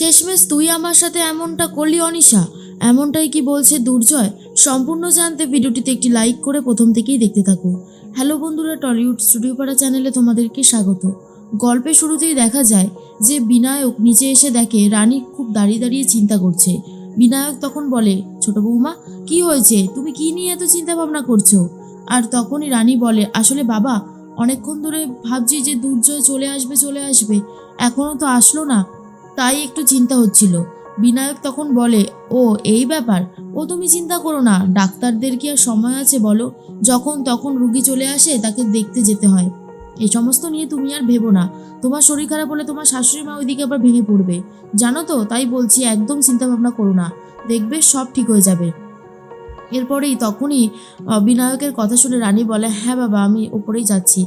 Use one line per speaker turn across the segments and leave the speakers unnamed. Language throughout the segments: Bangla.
শেষমেশ তুই আমার সাথে এমনটা করলি অনিশা? এমনটাই কি বলছে দুর্জয়? সম্পূর্ণ জানতে ভিডিওটিতে একটি লাইক করে প্রথম থেকেই দেখতে থাকো। হ্যালো বন্ধুরা, টলিউড স্টুডিও পাড়া চ্যানেলে তোমাদেরকে স্বাগত। গল্পের শুরুতেই দেখা যায় যে বিনায়ক নিচে এসে দেখে রানী খুব দাঁড়িয়ে দাঁড়িয়ে চিন্তা করছে। বিনায়ক তখন বলে, ছোট বৌমা কি হয়েছে, তুমি কি নিয়ে এত চিন্তা ভাবনা করছো? আর তখনই রানী বলে, আসলে বাবা, অনেকক্ষণ ধরে ভাবছি যে দুর্জয় চলে আসবে, এখনো তো আসলো না, তাই একটু চিন্তা হচ্ছিল। বিনায়ক তখন বলে, ও এই ব্যাপার, ও তুমি চিন্তা করো না, ডাক্তারদের কি আর সময় আছে বলো? যখন তখন রুগী চলে আসে, তাকে দেখতে যেতে হয়। এই সমস্ত নিয়ে তুমি আর ভেবো না। তোমার শরীর খারাপ হলে তোমার শাশুড়ি মা ওইদিকে আবার ভেঙে পড়বে, জানো তো, তাই বলছি একদম চিন্তা ভাবনা করো না, দেখবে সব ঠিক হয়ে যাবে। এরপরেই তখনই বিনায়কের কথা শুনে রানী বলে, হ্যাঁ বাবা, আমি ওপরেই যাচ্ছি।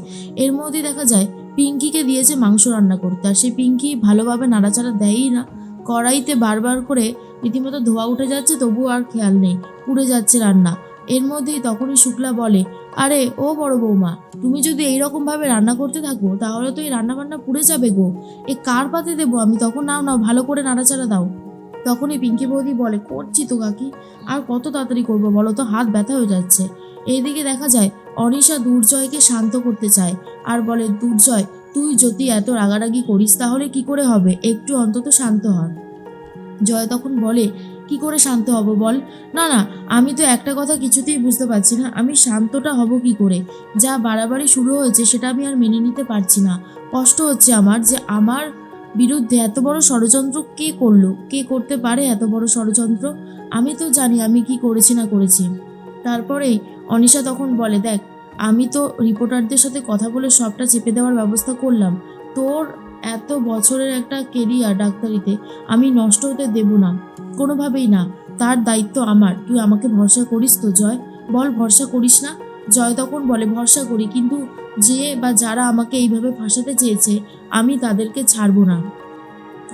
এর মধ্যেই দেখা যায় পিঙ্কিকে দিয়েছে মাংস রান্না করতে, আর সেই পিঙ্কি ভালোভাবে নাড়াচাড়া দেয়ই না। কড়াইতে বারবার করে রীতিমতো ধোয়া উঠে যাচ্ছে, তবুও আর খেয়াল নেই, পুড়ে যাচ্ছে রান্না। এর মধ্যেই তখনই শুক্লা বলে, আরে ও বড় বৌমা, তুমি যদি এইরকমভাবে রান্না করতে থাকো তাহলে তো এই রান্না বান্না পুড়ে যাবে গো, এ কার পাতে দেবো আমি? তখন নাও নাও, ভালো করে নাড়াচাড়া দাও। তখনই পিঙ্কি বৌদি বলে, করছি তো কাকি, আর কত তাড়াতাড়ি করবো বলো তো, হাত ব্যথা হয়ে যাচ্ছে। এইদিকে দেখা যায় অনিশা দুর্জয়কে শান্ত করতে চায় আর বলে, দুর্জয়, তুই যদি এত রাগারাগি করিস তাহলে কি করে হবে, একটু অন্তত শান্ত হ। জয় তখন বলে, কি করে শান্ত হব বল? না না, আমি তো একটা কথা কিছুতেই বুঝতে পারছি না, আমি শান্তটা হব কি করে? যা বাড়াবাড়ি শুরু হয়েছে সেটা আমি আর মেনে নিতে পারছি না। কষ্ট হচ্ছে আমার যে আমার বিরুদ্ধে এত বড় ষড়যন্ত্র কে করলো, কে করতে পারে এত বড় ষড়যন্ত্র? আমি তো জানি আমি কি করেছি না করেছি। তারপরেই অনিশা তখন বলে, দেখ, আমি তো রিপোর্টারদের সাথে কথা বলে সবটা চেপে দেওয়ার ব্যবস্থা করলাম। তোর এত বছরের একটা কেরিয়ার ডাক্তারিতে আমি নষ্ট হতে দেব না, কোনোভাবেই না। তার দায়িত্ব আমার, তুই আমাকে ভরসা করিস তো জয়? বল, ভরসা করিস না? জয় তখন বলে, ভরসা করি, কিন্তু যে বা যারা আমাকে এইভাবে ফাঁসাতে চেয়েছে আমি তাদেরকে ছাড়বো না।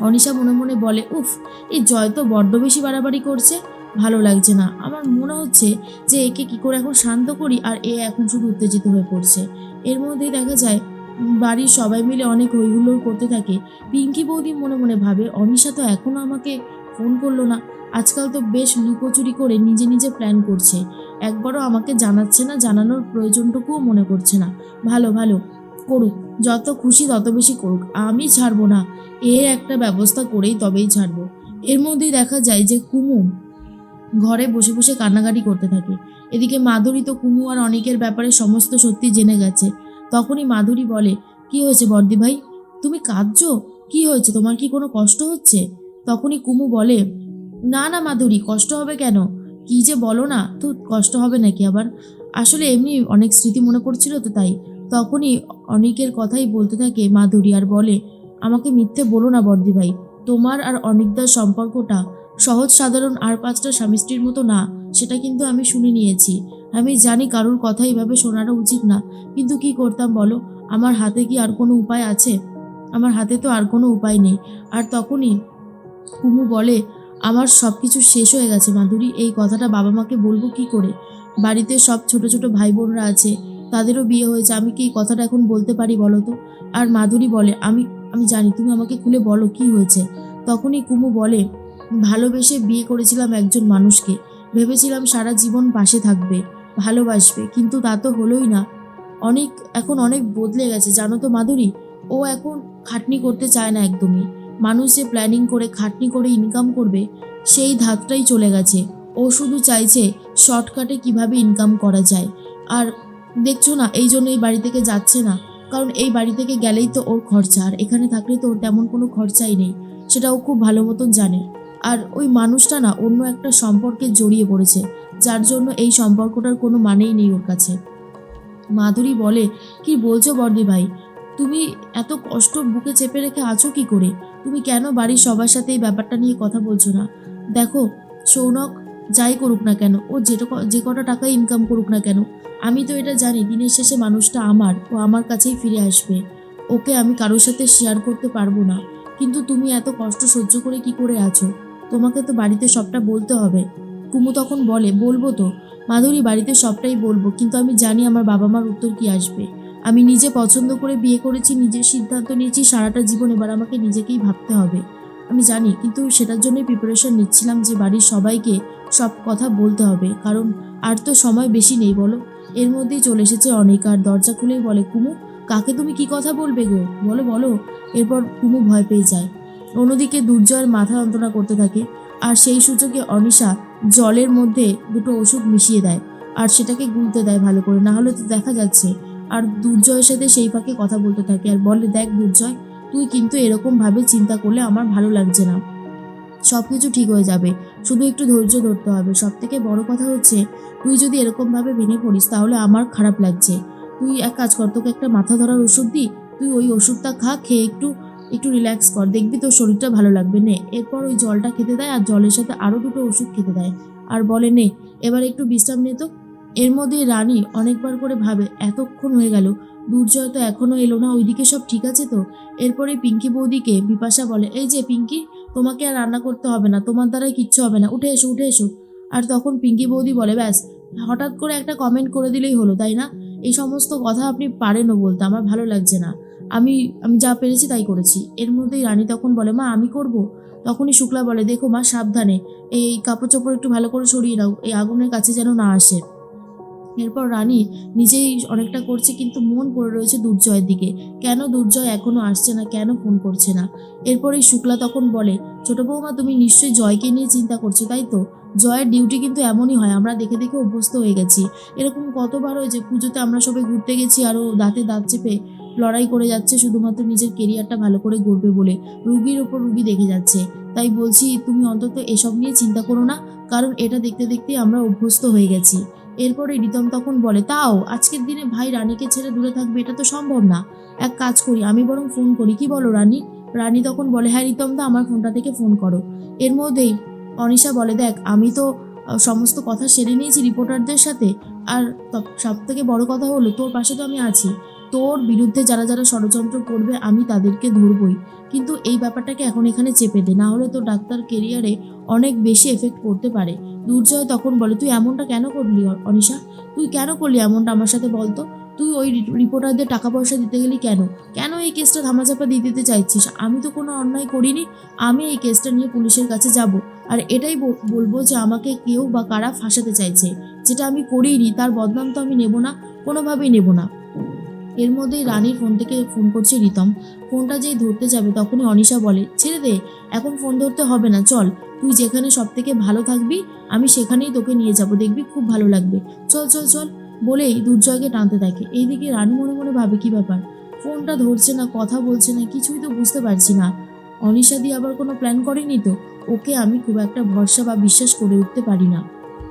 অনিশা মনে মনে বলে, উফ, এই জয় তো বড্ড বেশি বাড়াবাড়ি করছে, ভালো লাগছে না। আমার মনে হচ্ছে যে একে কি করে এখন শান্ত করি, আর এ এখন শুধু উত্তেজিত হয়ে পড়ছে। এর মধ্যেই দেখা যায় বাড়ির সবাই মিলে অনেক হইহুল্লোড় করতে থাকে। পিঙ্কি বৌদি মনে মনে ভাবে, অনিশা তো এখনও আমাকে ফোন করলো না, আজকাল তো বেশ লুকোচুরি করে নিজে নিজে প্ল্যান করছে, একবারও আমাকে জানাচ্ছে না, জানানোর প্রয়োজনটুকুও মনে করছে না। ভালো ভালো, করুক, যত খুশি তত বেশি করুক, আমি ছাড়বো না, এর একটা ব্যবস্থা করেই তবেই ছাড়বো। এর মধ্যেই দেখা যায় যে কুমু ঘরে বসে বসে কান্নাকাটি করতে থাকে। এদিকে মাধুরী তো কুমু আর অনিকের ব্যাপারে সমস্ত সত্যি জেনে গেছে। তখনই মাধুরী বলে, কি হয়েছে বর্দি ভাই, তুমি কাঁদছো? কি হয়েছে, তোমার কি কোনো কষ্ট হচ্ছে? তখনই কুমু বলে, না না মাধুরী, কষ্ট হবে কেন? কি যে বলো না, তো কষ্ট হবে নাকি আবার? আসলে এমনি অনেক স্মৃতি মনে পড়ছিল তো তাই। তখনই অনিকের কথাই বলতে থাকে মাধুরী আর বলে, আমাকে মিথ্যে বলো না বর্দি ভাই, তোমার আর অনিকদার সম্পর্কটা সহজ সাধারণ আর পাঁচটা স্বামী স্ত্রীর মতো না, সেটা কিন্তু আমি শুনে নিয়েছি। আমি জানি কারোর কথা এইভাবে শোনাটা উচিত না, কিন্তু কি করতাম বলো? আমার হাতে কি আর কোনো উপায় আছে? আমার হাতে তো আর কোনো উপায় নেই। আর তখনই কুমু বলে, আমার সব কিছু শেষ হয়ে গেছে মাধুরী, এই কথাটা বাবা মাকে বলবো কি করে? বাড়িতে সব ছোট ছোট ভাই বোনরা আছে, তাদেরও বিয়ে হয়েছে, আমি কি এই কথাটা এখন বলতে পারি বলো তো? আর মাধুরী বলে, আমি আমি জানি, তুমি আমাকে খুলে বলো কি হয়েছে। তখনই কুমু বলে, ভালোবেসে বিয়ে করেছিলাম একজন মানুষকে, ভেবেছিলাম সারা জীবন পাশে থাকবে, ভালোবাসবে, কিন্তু তা তো হলোই না। অনেক এখন অনেক বদলে গেছে জানো তো মাধুরী, ও এখন খাটনি করতে চায় না একদমই। মানুষ যে প্ল্যানিং করে খাটনি করে ইনকাম করবে সেই ধাতটাই চলে গেছে। ও শুধু চাইছে শর্টকাটে কিভাবে ইনকাম করা যায়। আর দেখছো না, এই জন্য এই বাড়ি থেকে যাচ্ছে না, কারণ এই বাড়ি থেকে গেলেই তো ওর খরচা, আর এখানে থাকলে তো ওর তেমন কোনো খরচাই নেই, সেটা ও খুব ভালো মতন জানে। আর ওই মানুষটা না অন্য একটা সম্পর্কে জড়িয়ে পড়েছে, যার জন্য এই সম্পর্কটার কোনো মানেই নেই ওর কাছে। মাধুরী বলে, কি বলছো বর্দি ভাই, তুমি এত কষ্ট বুকে চেপে রেখে আছো কি করে? তুমি কেন বাড়ির সবার সাথে এই ব্যাপারটা নিয়ে কথা বলছো না? দেখো, সৌনক যাই করুক না কেন, ও যে কটা টাকা ইনকাম করুক না কেন, আমি তো এটা জানি দিনের শেষে মানুষটা আমার, ও আমার কাছেই ফিরে আসবে, ওকে আমি কারোর সাথে শেয়ার করতে পারবো না। কিন্তু তুমি এত কষ্ট সহ্য করে কি করে আছো? তোমাকে তো বাড়িতে সবটা বলতে হবে। কুমু তখন বলে, বলবো তো মাধুরী, বাড়িতে সবটাই বলবো, কিন্তু আমি জানি আমার বাবা মার উত্তর কি আসবে। আমি নিজে পছন্দ করে বিয়ে করেছি, নিজের সিদ্ধান্ত নিয়েছি, সারাটা জীবন এবার আমাকে নিজেকেই ভাবতে হবে। আমি জানি, কিন্তু সেটার জন্যই প্রিপারেশন নিচ্ছিলাম যে বাড়ির সবাইকে সব কথা বলতে হবে, কারণ আর তো সময় বেশি নেই বলো। এর মধ্যেই চলে এসেছে অনিক, আর দরজা খুলেই বলে, কুমু, কাকে তুমি কি কথা বলবে গো, বলো বলো। এরপর কুমু ভয় পেয়ে যায়। অন্যদিকে দুর্জয়ের মাথা যন্ত্রণা করতে থাকে, আর সেই সুযোগে অনিশা জলের মধ্যে দুটো ওষুধ মিশিয়ে দেয়, আর সেটাকে গুলতে দেয় ভালো করে, না হলে তো দেখা যাচ্ছে। আর দুর্জয়ের সাথে সেই ফাঁকে কথা বলতে থাকে আর বলে, দেখ দুর্জয়, তুই কিন্তু এরকমভাবে চিন্তা করলে আমার ভালো লাগছে না। সব কিছু ঠিক হয়ে যাবে, শুধু একটু ধৈর্য ধরতে হবে। সব থেকে বড় কথা হচ্ছে, তুই যদি এরকমভাবে ভেঙে পড়িস তাহলে আমার খারাপ লাগছে। তুই এক কাজ কর, তোকে একটা মাথা ধরার ওষুধ দিই, তুই ওই ওষুধটা খা, খেয়ে একটু একটু রিল্যাক্স কর, দেখবি তোর শরীরটা ভালো লাগবে। নে। এরপর ওই জলটা খেতে দেয়, আর জলের সাথে আরও দুটো ওষুধ খেতে দেয়, আর বলে, নে এবার একটু বিশ্রাম নে তো। এর মধ্যে রানী অনেকবার করে ভাবে, এতক্ষণ হয়ে গেল, দুর্জয় তো এখনো এলো না, ওইদিকে সব ঠিক আছে তো। এরপরে পিঙ্কি বৌদিকে বিপাশা বলে, এই যে পিঙ্কি, তোমাকে আর রান্না করতে হবে না, তোমার দ্বারাই কিচ্ছু হবে না, উঠে এসো উঠে এসো। আর তখন পিঙ্কি বৌদি বলে, ব্যাস, হঠাৎ করে একটা কমেন্ট করে দিলেই হলো, তাই না? এই সমস্ত কথা আপনি পারেনও বলতে, আমার ভালো লাগছে না। আমি আমি যা পেরেছি তাই করেছি। এর মধ্যেই রানী তখন বলে, মা আমি করব। তখনই শুক্লা বলে, দেখো মা, সাবধানে এই কাপড় চোপড় একটু ভালো করে সরিয়ে নাও, এই আগুনের কাছে যেন না আসে। এরপর রানী নিজেই অনেকটা করছে, কিন্তু মন পড়ে রয়েছে দুর্জয়ের দিকে। কেন দুর্জয় এখনো আসছে না, কেন ফোন করছে না? এরপরেই শুক্লা তখন বলে, ছোট বৌমা, তুমি নিশ্চয়ই জয়কে নিয়ে চিন্তা করছো, তাই তো? জয়ের ডিউটি কিন্তু এমনই হয়, আমরা দেখে দেখে অভ্যস্ত হয়ে গেছি। এরকম কতবার হয়েছে, পুজোতে আমরা সবাই ঘুরতে গেছি, আরও দাঁতে দাঁত চেপে লড়াই করে যাচ্ছে শুধুমাত্র নিজের কেরিয়ারটা ভালো করে গড়বে বলে, রুগীর ওপর রুগী দেখে যাচ্ছে। তাই বলছি, তুমি অন্তত এসব নিয়ে চিন্তা করো না, কারণ এটা দেখতে দেখতে আমরা অভ্যস্ত হয়ে গেছি। এরপরে রিতম তখন বলে, তাও আজকের দিনে ভাই রানীকে ছেড়ে দূরে থাকবে, এটা তো সম্ভব না। এক কাজ করি, আমি বরং ফোন করি, কি বলো রানী? রানী তখন বলে, হ্যাঁ রিতম, দা আমার ফোনটা থেকে ফোন করো। এর মধ্যেই অনিশা বলে, দেখ আমি তো সমস্ত কথা সেরে নিয়েছি রিপোর্টারদের সাথে, আর সব থেকে বড় কথা হলো, তোর পাশে তো আমি আছি। তোর বিরুদ্ধে যারা যারা ষড়যন্ত্র করবে আমি তাদেরকে ধরবই, কিন্তু এই ব্যাপারটাকে এখন এখানে চেপে দে, না হলে তো ডাক্তার কেরিয়ারে অনেক বেশি এফেক্ট করতে পারে। দুর্জয় তখন বলে, তুই এমনটা কেন করলি অনিশা? তুই কেন করলি এমনটা আমার সাথে বলতো? তুই ওই রিপোর্টারদের টাকা পয়সা দিতে গেলি কেন? কেন এই কেসটা ধামাচাপা দিয়ে দিতে চাইছিস? আমি তো কোনো অন্যায় করিনি। আমি এই কেসটা নিয়ে পুলিশের কাছে যাব, আর এটাই বলবো যে আমাকে কেউ বা কারা ফাঁসাতে চাইছে, যেটা আমি করিনি, তার বদনাম তো আমি নেব না, কোনোভাবেই নেব না। এর মধ্যেই রানীর ফোন থেকে ফোন করছে রিতম। ফোনটা যেই ধরতে যাবে তখনই অনিশা বলে, ছেড়ে দে, এখন ফোন ধরতে হবে না, চল, তুই যেখানে সব থেকে ভালো থাকবি আমি সেখানেই তোকে নিয়ে যাব, দেখবি খুব ভালো লাগবে, চল চল চল, বলেই দুর্জয়কে টানতে থাকে। এইদিকে রানী মনে মনে ভাবে, কি ব্যাপার, ফোনটা ধরছে না, কথা বলছে না, কিছুই তো বুঝতে পারছি না। অনিশা দিয়ে আবার কোনো প্ল্যান করেনি তো? ওকে আমি খুব একটা ভরসা বা বিশ্বাস করে উঠতে পারি না।